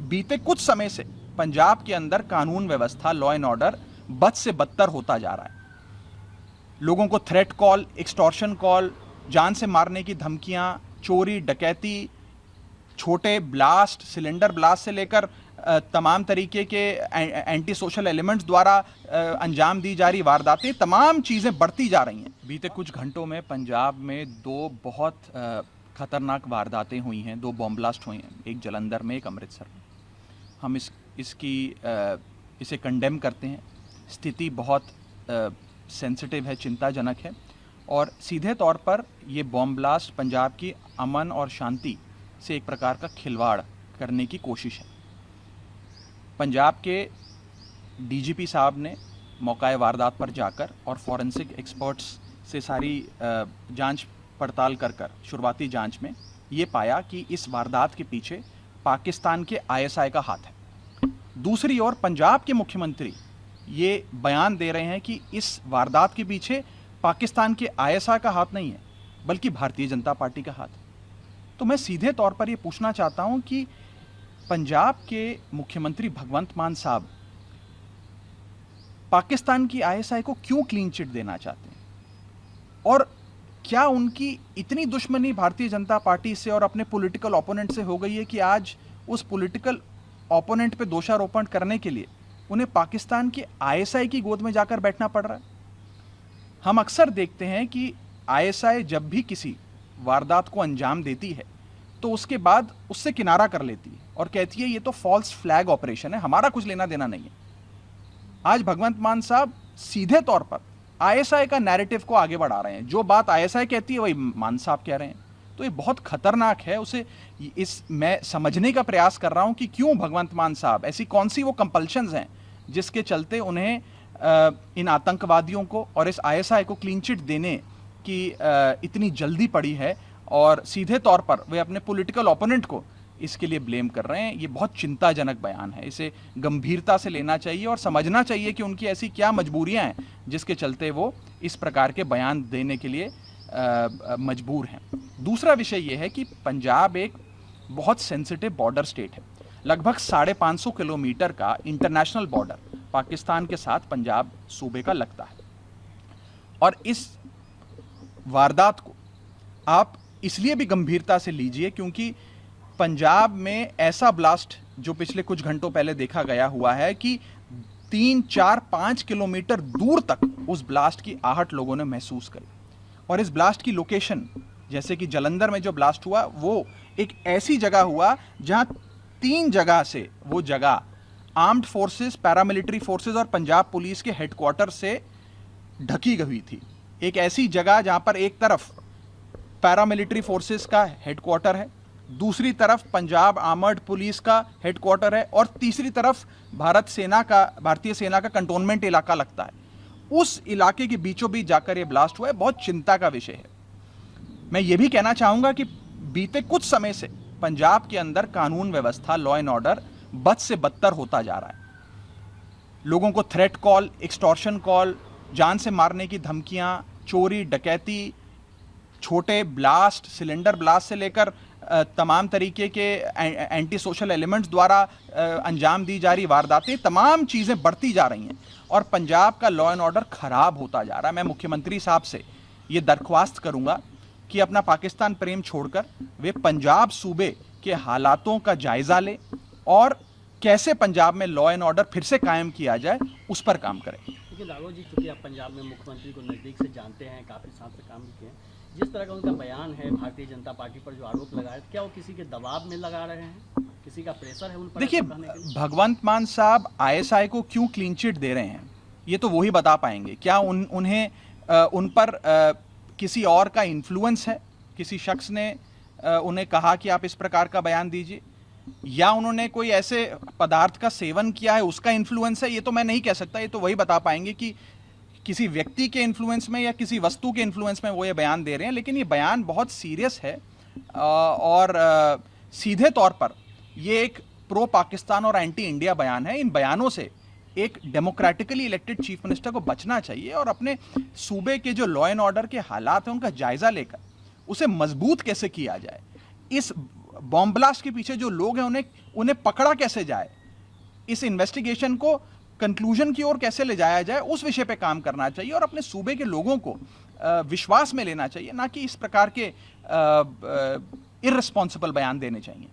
बीते कुछ समय से पंजाब के अंदर कानून व्यवस्था, लॉ एंड ऑर्डर बद से बदतर होता जा रहा है। लोगों को थ्रेट कॉल, एक्सटॉर्शन कॉल, जान से मारने की धमकियां, चोरी, डकैती, छोटे ब्लास्ट, सिलेंडर ब्लास्ट से लेकर तमाम तरीके के एंटी सोशल एलिमेंट्स द्वारा अंजाम दी जा रही वारदातें, तमाम चीज़ें बढ़ती जा रही हैं। बीते कुछ घंटों में पंजाब में दो बहुत खतरनाक वारदातें हुई हैं, दो बॉम्ब ब्लास्ट हुए हैं, एक जलंधर में, एक अमृतसर में। हम इसे कंडेम करते हैं। स्थिति बहुत सेंसिटिव है, चिंताजनक है और सीधे तौर पर ये बॉम्ब ब्लास्ट पंजाब की अमन और शांति से एक प्रकार का खिलवाड़ करने की कोशिश है। पंजाब के डीजीपी साहब ने मौका वारदात पर जाकर और फॉरेंसिक एक्सपर्ट्स से सारी जांच पड़ताल कर शुरुआती जांच में ये पाया कि इस वारदात के पीछे पाकिस्तान के आईएसआई का हाथ है। दूसरी ओर पंजाब के मुख्यमंत्री ये बयान दे रहे हैं कि इस वारदात के पीछे पाकिस्तान के आईएसआई का हाथ नहीं है बल्कि भारतीय जनता पार्टी का हाथ है। तो मैं सीधे तौर पर ये पूछना चाहता हूं कि पंजाब के मुख्यमंत्री भगवंत मान साहब पाकिस्तान की आईएसआई को क्यों क्लीन चिट देना चाहते हैं और क्या उनकी इतनी दुश्मनी भारतीय जनता पार्टी से और अपने पॉलिटिकल ओपोनेंट से हो गई है कि आज उस पॉलिटिकल ओपोनेंट पे दोषारोपण करने के लिए उन्हें पाकिस्तान की आईएसआई की गोद में जाकर बैठना पड़ रहा है। हम अक्सर देखते हैं कि आईएसआई जब भी किसी वारदात को अंजाम देती है तो उसके बाद उससे किनारा कर लेती है और कहती है ये तो फॉल्स फ्लैग ऑपरेशन है, हमारा कुछ लेना देना नहीं है। आज भगवंत मान साहब सीधे तौर पर आईएसआई का नैरेटिव को आगे बढ़ा रहे हैं। जो बात आईएसआई कहती है वही मान साहब कह रहे हैं। तो ये बहुत खतरनाक है। मैं समझने का प्रयास कर रहा हूं कि क्यों भगवंत मान साहब, ऐसी कौन सी वो कंपल्शंस हैं जिसके चलते उन्हें इन आतंकवादियों को और इस आईएसआई को क्लीन चिट देने की इतनी जल्दी पड़ी है और सीधे तौर पर वे अपने पॉलिटिकल ओपोनेंट को इसके लिए ब्लेम कर रहे हैं। ये बहुत चिंताजनक बयान है। इसे गंभीरता से लेना चाहिए और समझना चाहिए कि उनकी ऐसी क्या मजबूरियां हैं जिसके चलते वो इस प्रकार के बयान देने के लिए मजबूर हैं। दूसरा विषय यह है कि पंजाब एक बहुत सेंसिटिव बॉर्डर स्टेट है। लगभग 550 किलोमीटर का इंटरनेशनल बॉर्डर पाकिस्तान के साथ पंजाब सूबे का लगता है और इस वारदात को आप इसलिए भी गंभीरता से लीजिए क्योंकि पंजाब में ऐसा ब्लास्ट जो पिछले कुछ घंटों पहले देखा गया हुआ है कि 3, 4, 5 किलोमीटर दूर तक उस ब्लास्ट की आहट लोगों ने महसूस करी। और इस ब्लास्ट की लोकेशन, जैसे कि जलंधर में जो ब्लास्ट हुआ, वो एक ऐसी जगह हुआ जहां 3 जगह से वो जगह आर्म्ड फोर्सेस, पैरामिलिट्री फोर्सेस और पंजाब पुलिस के हेडक्वार्टर से ढकी गई थी। एक ऐसी जगह जहां पर एक तरफ पैरामिलिट्री फोर्सेस का हेडक्वार्टर है, दूसरी तरफ पंजाब आर्मर्ड पुलिस का हेडक्वार्टर है और तीसरी तरफ भारतीय सेना का कंटोनमेंट इलाका लगता है। उस इलाके के बीचों बीच जाकर यह ब्लास्ट हुआ है। बहुत चिंता का विषय है। मैं यह भी कहना चाहूंगा कि बीते कुछ समय से पंजाब के अंदर कानून व्यवस्था, लॉ एंड ऑर्डर बद से बदतर होता जा रहा है। लोगों को थ्रेट कॉल, एक्सटॉर्शन कॉल, जान से मारने की धमकियां, चोरी, डकैती, छोटे ब्लास्ट, सिलेंडर ब्लास्ट से लेकर तमाम तरीके के एंटी सोशल एलिमेंट्स द्वारा अंजाम दी जा रही वारदातें, तमाम चीज़ें बढ़ती जा रही हैं और पंजाब का लॉ एंड ऑर्डर खराब होता जा रहा है। मैं मुख्यमंत्री साहब से ये दरख्वास्त करूंगा कि अपना पाकिस्तान प्रेम छोड़कर वे पंजाब सूबे के हालातों का जायजा लें और कैसे पंजाब में लॉ एंड ऑर्डर फिर से कायम किया जाए उस पर काम करें। देखिए राघव जी, चूंकि आप पंजाब में मुख्यमंत्री को नज़दीक से जानते हैं, काफ़ी साल से काम किए हैं, जिस तरह का उनका बयान है भारतीय जनता पार्टी पर जो आरोप लगाए, क्या वो किसी के दबाव में लगा रहे हैं, किसी का प्रेशर है उन पर? देखिए, भगवंत मान साहब आईएसआई को क्यों क्लीन चिट दे रहे हैं ये तो वही बता पाएंगे। क्या उन पर किसी और का इन्फ्लुएंस है, किसी शख्स ने उन्हें कहा कि आप इस प्रकार का बयान दीजिए, या उन्होंने कोई ऐसे पदार्थ का सेवन किया है उसका इन्फ्लुएंस है, ये तो मैं नहीं कह सकता। ये तो वही बता पाएंगे कि किसी व्यक्ति के इन्फ्लुएंस में या किसी वस्तु के इन्फ्लुएंस में वो ये बयान दे रहे हैं। लेकिन ये बयान बहुत सीरियस है और सीधे तौर पर ये एक प्रो पाकिस्तान और एंटी इंडिया बयान है। इन बयानों से एक डेमोक्रेटिकली इलेक्टेड चीफ मिनिस्टर को बचना चाहिए और अपने सूबे के जो लॉ एंड ऑर्डर के हालात हैं उनका जायजा लेकर उसे मजबूत कैसे किया जाए। इस बॉम्ब ब्लास्ट के पीछे जो लोग हैं उन्हें पकड़ा कैसे जाए, इस इन्वेस्टिगेशन को कंक्लूजन की ओर कैसे ले जाया जाए, उस विषय पे काम करना चाहिए और अपने सूबे के लोगों को विश्वास में लेना चाहिए, ना कि इस प्रकार के इर्रेस्पॉन्सिबल बयान देने चाहिए।